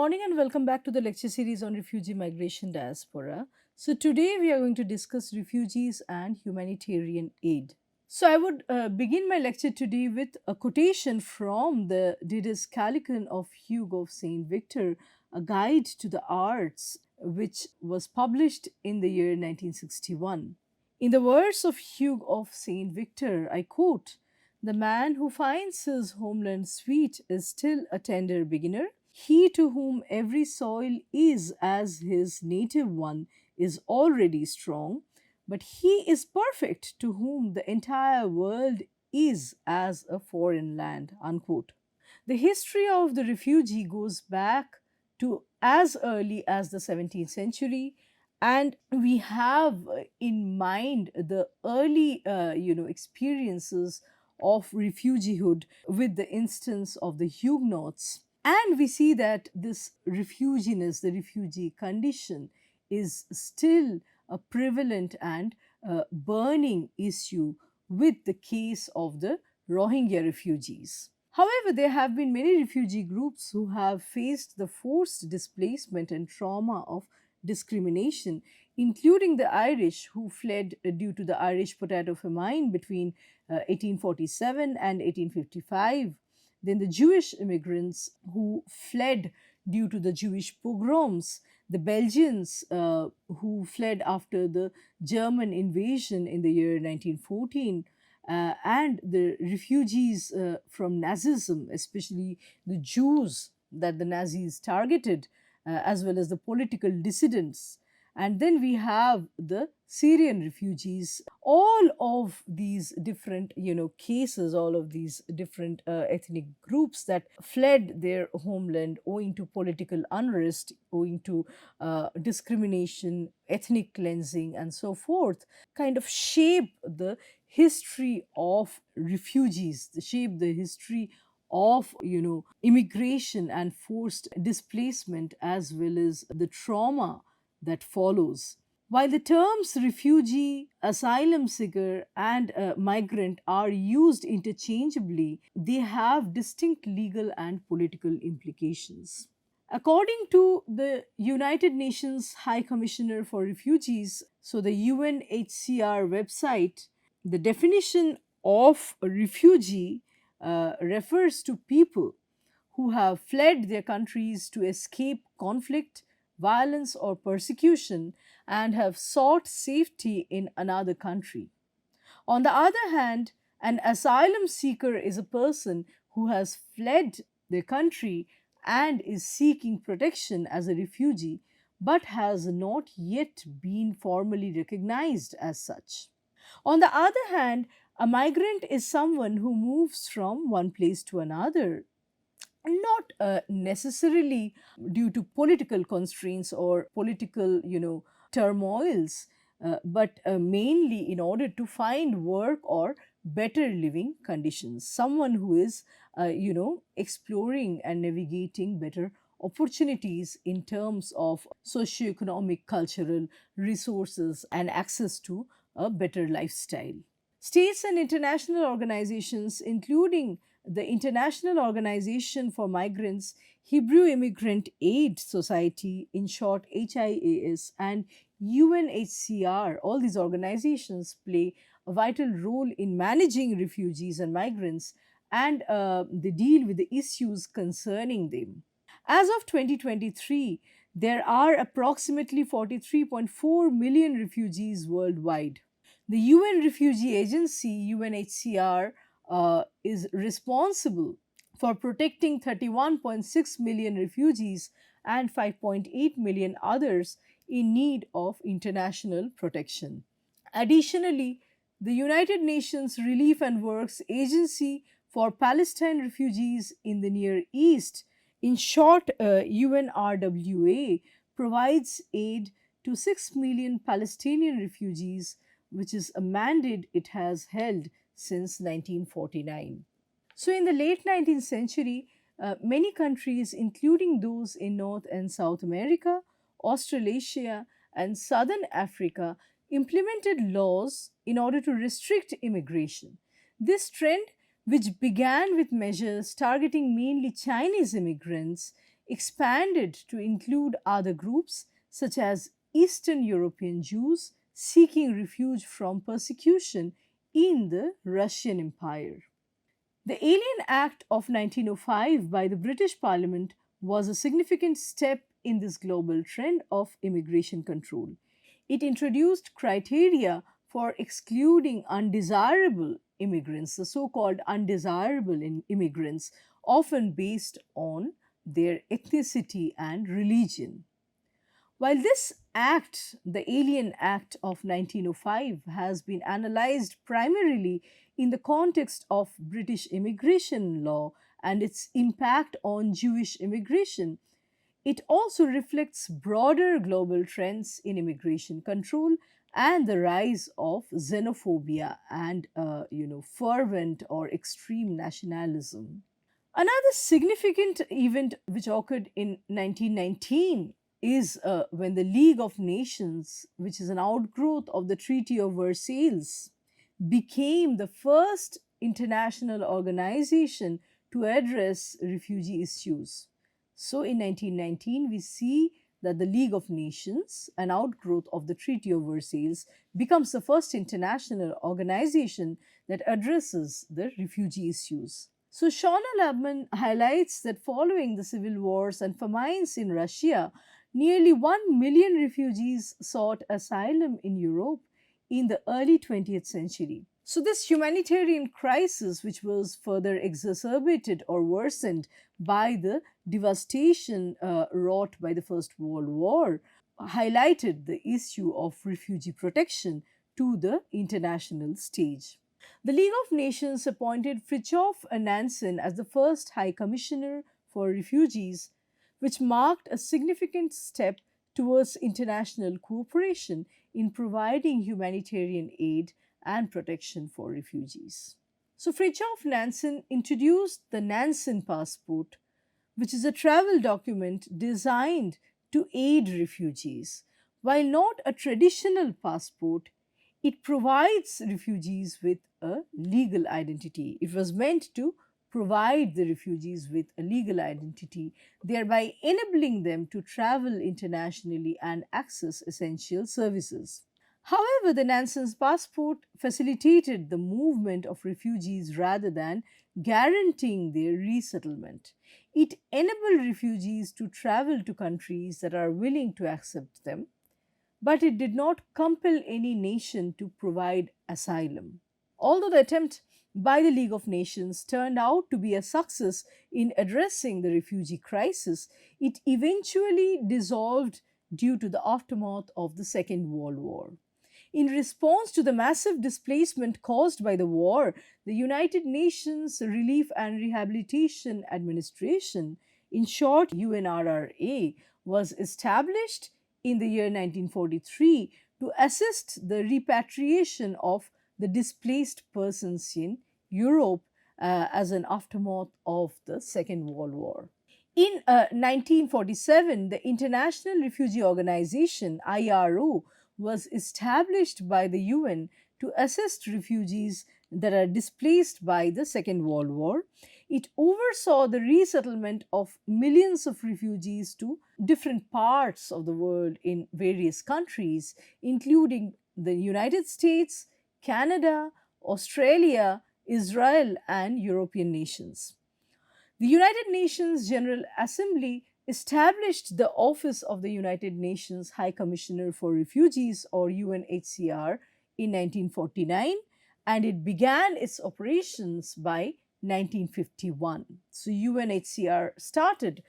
morning and welcome back to the lecture series on refugee migration diaspora. So, today we are going to discuss refugees and humanitarian aid. So, I would begin my lecture today with a quotation from the Didascalicon of Hugo of St. Victor, a guide to the arts, which was published in the year 1961. In the words of Hugo of St. Victor, I quote, "The man who finds his homeland sweet is still a tender beginner. He to whom every soil is as his native one is already strong, but he is perfect to whom the entire world is as a foreign land." Unquote. The history of the refugee goes back to as early as the 17th century, and we have in mind the early experiences of refugeehood with the instance of the Huguenots. And we see that this refuginess, the refugee condition, is still a prevalent and burning issue with the case of the Rohingya refugees. However, there have been many refugee groups who have faced the forced displacement and trauma of discrimination, including the Irish who fled due to the Irish potato famine between 1847 and 1855. Then the Jewish immigrants who fled due to the Jewish pogroms, the Belgians who fled after the German invasion in the year 1914, and the refugees from Nazism, especially the Jews that the Nazis targeted, as well as the political dissidents. And then we have the Syrian refugees. All of these different, cases, all of these different ethnic groups that fled their homeland owing to political unrest, owing to discrimination, ethnic cleansing, and so forth, kind of shape the history of refugees, shape the history of immigration and forced displacement, as well as the trauma that follows. While the terms refugee, asylum seeker, and migrant are used interchangeably, they have distinct legal and political implications. According to the United Nations High Commissioner for Refugees, so the UNHCR website, the definition of a refugee refers to people who have fled their countries to escape conflict, violence, or persecution and have sought safety in another country. On the other hand, an asylum seeker is a person who has fled their country and is seeking protection as a refugee but has not yet been formally recognized as such. On the other hand, a migrant is someone who moves from one place to another, not necessarily due to political constraints or political turmoils, but mainly in order to find work or better living conditions. Someone who is exploring and navigating better opportunities in terms of socioeconomic, cultural resources, and access to a better lifestyle. States and international organizations, including the International Organization for Migrants, Hebrew Immigrant Aid Society, in short HIAS, and UNHCR, all these organizations play a vital role in managing refugees and migrants, and they deal with the issues concerning them. As of 2023, there are approximately 43.4 million refugees worldwide. The UN Refugee Agency, UNHCR, is responsible for protecting 31.6 million refugees and 5.8 million others in need of international protection. Additionally, the United Nations Relief and Works Agency for Palestine Refugees in the Near East, in short UNRWA, provides aid to 6 million Palestinian refugees, which is a mandate it has held since 1949. So, in the late 19th century, many countries, including those in North and South America, Australasia, and Southern Africa, implemented laws in order to restrict immigration. This trend, which began with measures targeting mainly Chinese immigrants, expanded to include other groups such as Eastern European Jews seeking refuge from persecution in the Russian Empire. The Alien Act of 1905 by the British Parliament was a significant step in this global trend of immigration control. It introduced criteria for excluding undesirable immigrants, the so called undesirable immigrants, often based on their ethnicity and religion. While this act, the Alien Act of 1905, has been analyzed primarily in the context of British immigration law and its impact on Jewish immigration, it also reflects broader global trends in immigration control and the rise of xenophobia and fervent or extreme nationalism. Another significant event which occurred in 1919 is when the League of Nations, which is an outgrowth of the Treaty of Versailles, became the first international organization to address refugee issues. So in 1919, we see that the League of Nations, an outgrowth of the Treaty of Versailles, becomes the first international organization that addresses the refugee issues. So, Shauna Labman highlights that following the civil wars and famines in Russia, nearly 1 million refugees sought asylum in Europe in the early 20th century. So, this humanitarian crisis, which was further exacerbated or worsened by the devastation wrought by the First World War, highlighted the issue of refugee protection to the international stage. The League of Nations appointed Fridtjof Nansen as the first High Commissioner for Refugees, which marked a significant step towards international cooperation in providing humanitarian aid and protection for refugees. So, Fridtjof Nansen introduced the Nansen Passport, which is a travel document designed to aid refugees. While not a traditional passport, it provides refugees with a legal identity. It was meant to provide the refugees with a legal identity, thereby enabling them to travel internationally and access essential services. However, the Nansen's passport facilitated the movement of refugees rather than guaranteeing their resettlement. It enabled refugees to travel to countries that are willing to accept them, but it did not compel any nation to provide asylum. Although the attempt by the League of Nations turned out to be a success in addressing the refugee crisis, it eventually dissolved due to the aftermath of the Second World War. In response to the massive displacement caused by the war, the United Nations Relief and Rehabilitation Administration, in short UNRRA, was established in the year 1943 to assist the repatriation of the displaced persons in Europe as an aftermath of the Second World War. In 1947, the International Refugee Organization, IRO, was established by the UN to assist refugees that are displaced by the Second World War. It oversaw the resettlement of millions of refugees to different parts of the world in various countries, including the United States, Canada, Australia, Israel, and European nations. The United Nations General Assembly established the Office of the United Nations High Commissioner for Refugees, or UNHCR, in 1949, and it began its operations by 1951. So, UNHCR started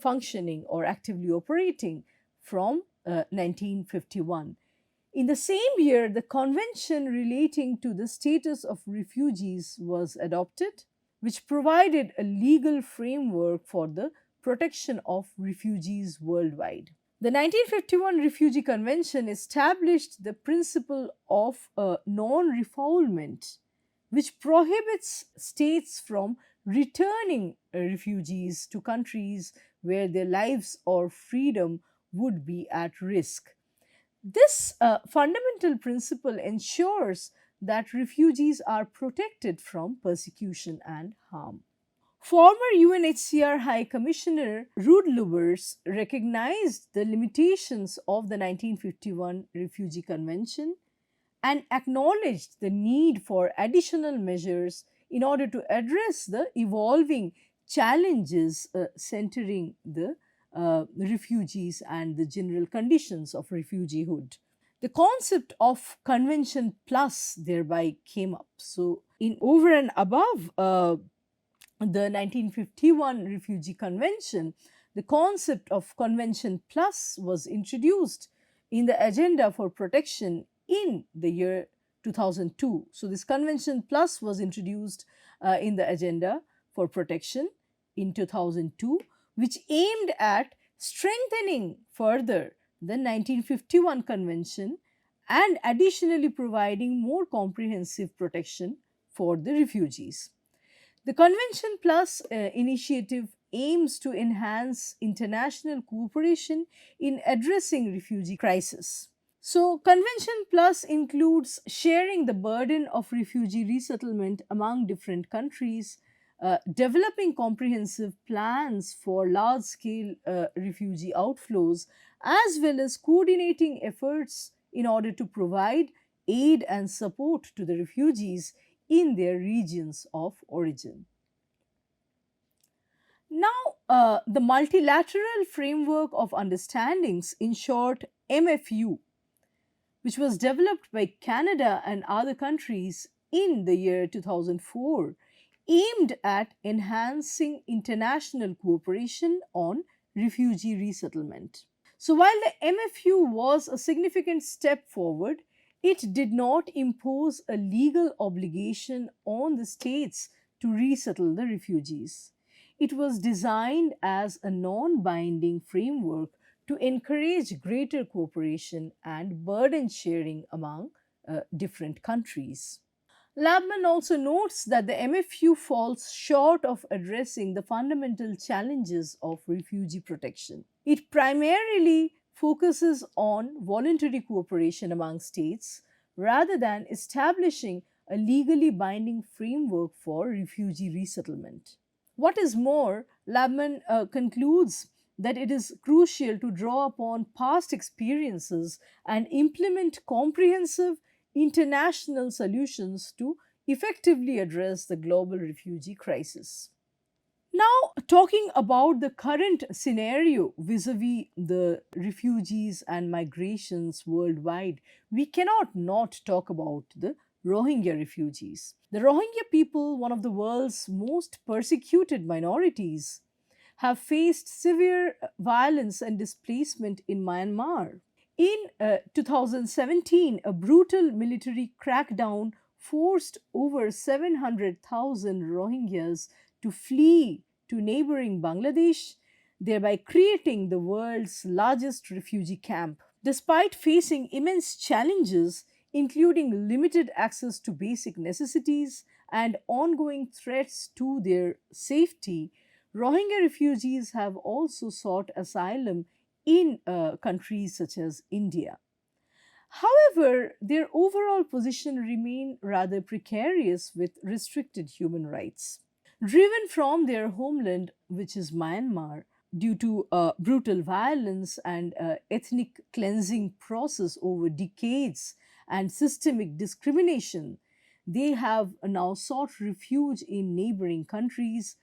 functioning or actively operating from 1951. In the same year, the Convention relating to the status of refugees was adopted, which provided a legal framework for the protection of refugees worldwide. The 1951 Refugee Convention established the principle of non refoulement, which prohibits states from returning refugees to countries where their lives or freedom would be at risk. This fundamental principle ensures that refugees are protected from persecution and harm. Former UNHCR High Commissioner Ruud Lubbers recognized the limitations of the 1951 Refugee Convention and acknowledged the need for additional measures in order to address the evolving challenges centering the refugees and the general conditions of refugeehood. The concept of Convention Plus thereby came up. So, in over and above the 1951 Refugee Convention, the concept of Convention Plus was introduced in the Agenda for Protection in the year 2002. So, this Convention Plus was introduced in the Agenda for Protection in 2002, which aimed at strengthening further the 1951 Convention and additionally providing more comprehensive protection for the refugees. The Convention Plus initiative aims to enhance international cooperation in addressing refugee crisis. So, Convention Plus includes sharing the burden of refugee resettlement among different countries, developing comprehensive plans for large scale refugee outflows, as well as coordinating efforts in order to provide aid and support to the refugees in their regions of origin. Now, the multilateral framework of understandings, in short, MFU, which was developed by Canada and other countries in the year 2004, aimed at enhancing international cooperation on refugee resettlement. So, while the MFU was a significant step forward, it did not impose a legal obligation on the states to resettle the refugees. It was designed as a non binding framework to encourage greater cooperation and burden sharing among different countries. Labman also notes that the MFU falls short of addressing the fundamental challenges of refugee protection. It primarily focuses on voluntary cooperation among states rather than establishing a legally binding framework for refugee resettlement. What is more, Labman concludes that it is crucial to draw upon past experiences and implement comprehensive international solutions to effectively address the global refugee crisis. Now, talking about the current scenario vis a vis the refugees and migrations worldwide, we cannot not talk about the Rohingya refugees. The Rohingya people, one of the world's most persecuted minorities, have faced severe violence and displacement in Myanmar. In 2017, a brutal military crackdown forced over 700,000 Rohingyas to flee to neighboring Bangladesh, thereby creating the world's largest refugee camp. Despite facing immense challenges, including limited access to basic necessities and ongoing threats to their safety, Rohingya refugees have also sought asylum in countries such as India. However, their overall position remain rather precarious with restricted human rights. Driven from their homeland, which is Myanmar, due to brutal violence and ethnic cleansing process over decades and systemic discrimination, they have now sought refuge in neighboring countries,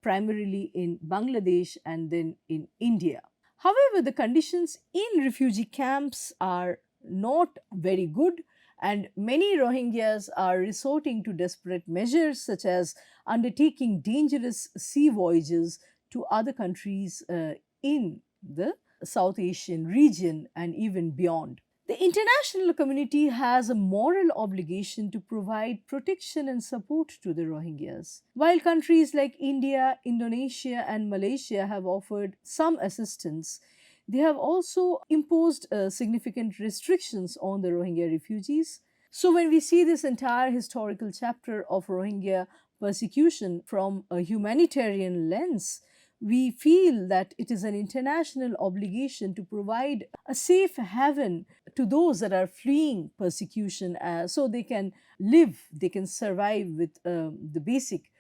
primarily in Bangladesh and then in India. However, the conditions in refugee camps are not very good, and many Rohingyas are resorting to desperate measures such as undertaking dangerous sea voyages to other countries in the South Asian region and even beyond. The international community has a moral obligation to provide protection and support to the Rohingyas. While countries like India, Indonesia, and Malaysia have offered some assistance, they have also imposed significant restrictions on the Rohingya refugees. So, when we see this entire historical chapter of Rohingya persecution from a humanitarian lens, we feel that it is an international obligation to provide a safe haven to those that are fleeing persecution so they can live, they can survive with the basic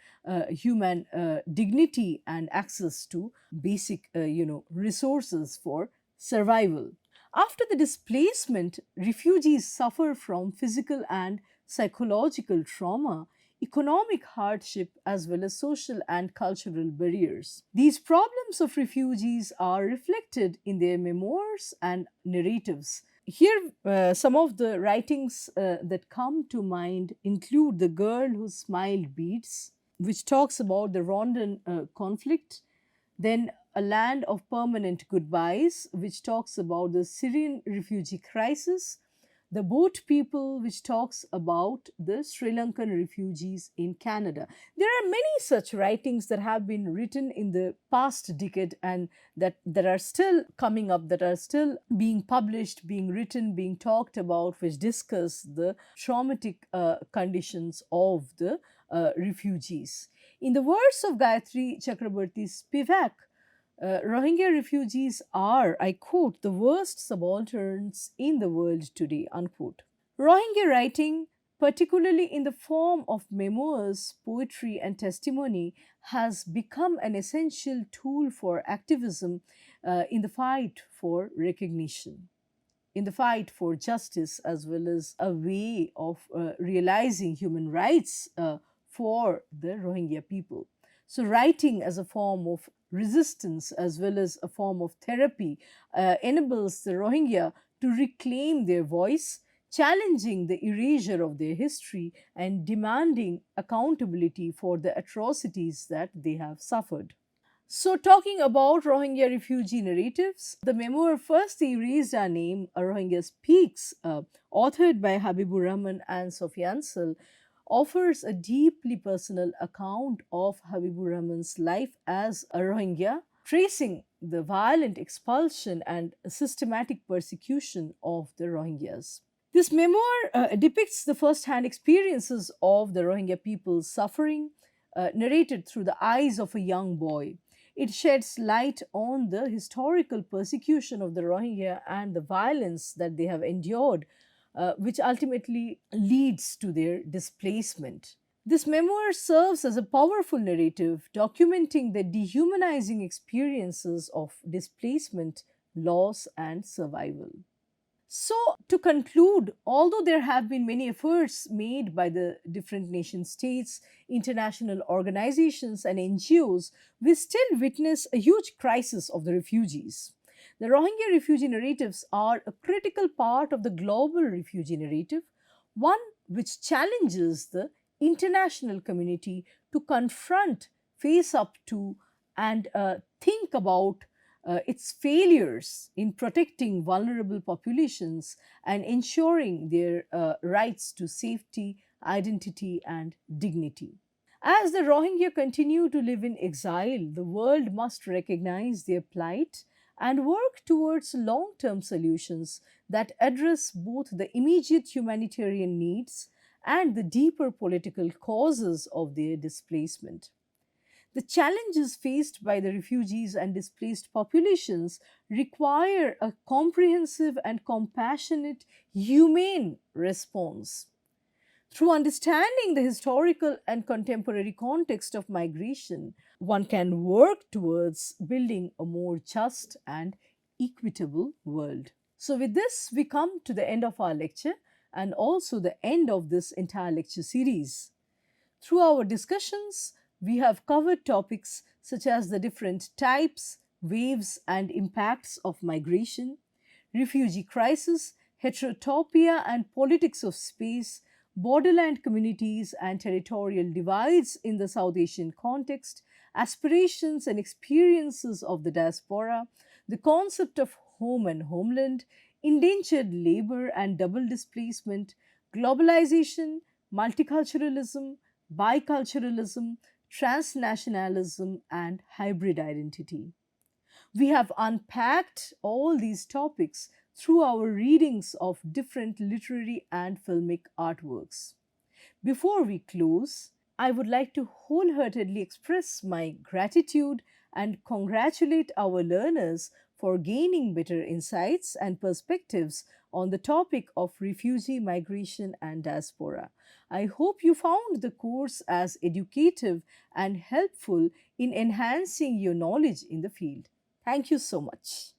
human dignity and access to basic, resources for survival. After the displacement, refugees suffer from physical and psychological trauma, economic hardship, as well as social and cultural barriers. These problems of refugees are reflected in their memoirs and narratives. Here, some of the writings that come to mind include The Girl Whose Smile Beats, which talks about the Rwandan conflict, then A Land of Permanent Goodbyes, which talks about the Syrian refugee crisis, The Boat People, which talks about the Sri Lankan refugees in Canada. There are many such writings that have been written in the past decade and that are still coming up, that are still being published, being written, being talked about, which discuss the traumatic conditions of the refugees. In the words of Gayatri Chakraborty Spivak, Rohingya refugees are, I quote, the worst subalterns in the world today, unquote. Rohingya writing, particularly in the form of memoirs, poetry, and testimony, has become an essential tool for activism in the fight for recognition, in the fight for justice, as well as a way of realizing human rights for the Rohingya people. So, writing as a form of resistance as well as a form of therapy enables the Rohingya to reclaim their voice, challenging the erasure of their history and demanding accountability for the atrocities that they have suffered. So, talking about Rohingya refugee narratives, the memoir First They Erased Our Name, A Rohingya Speaks, authored by Habibur Rahman and Sophie Ansel, offers a deeply personal account of Habibur Rahman's life as a Rohingya, tracing the violent expulsion and systematic persecution of the Rohingyas. This memoir depicts the first hand experiences of the Rohingya people's suffering, narrated through the eyes of a young boy. It sheds light on the historical persecution of the Rohingya and the violence that they have endured, which ultimately leads to their displacement. This memoir serves as a powerful narrative documenting the dehumanizing experiences of displacement, loss, and survival. So, to conclude, although there have been many efforts made by the different nation states, international organizations, and NGOs, we still witness a huge crisis of the refugees. The Rohingya refugee narratives are a critical part of the global refugee narrative, one which challenges the international community to confront, face up to, and think about its failures in protecting vulnerable populations and ensuring their rights to safety, identity, and dignity. As the Rohingya continue to live in exile, the world must recognize their plight and work towards long term solutions that address both the immediate humanitarian needs and the deeper political causes of their displacement. The challenges faced by the refugees and displaced populations require a comprehensive and compassionate, humane response. Through understanding the historical and contemporary context of migration, one can work towards building a more just and equitable world. So, with this, we come to the end of our lecture and also the end of this entire lecture series. Through our discussions, we have covered topics such as the different types, waves, and impacts of migration, refugee crisis, heterotopia and politics of space, borderland communities and territorial divides in the South Asian context, aspirations and experiences of the diaspora, the concept of home and homeland, indentured labor and double displacement, globalization, multiculturalism, biculturalism, transnationalism, and hybrid identity. We have unpacked all these topics through our readings of different literary and filmic artworks. Before we close, I would like to wholeheartedly express my gratitude and congratulate our learners for gaining better insights and perspectives on the topic of refugee migration and diaspora. I hope you found the course as educative and helpful in enhancing your knowledge in the field. Thank you so much.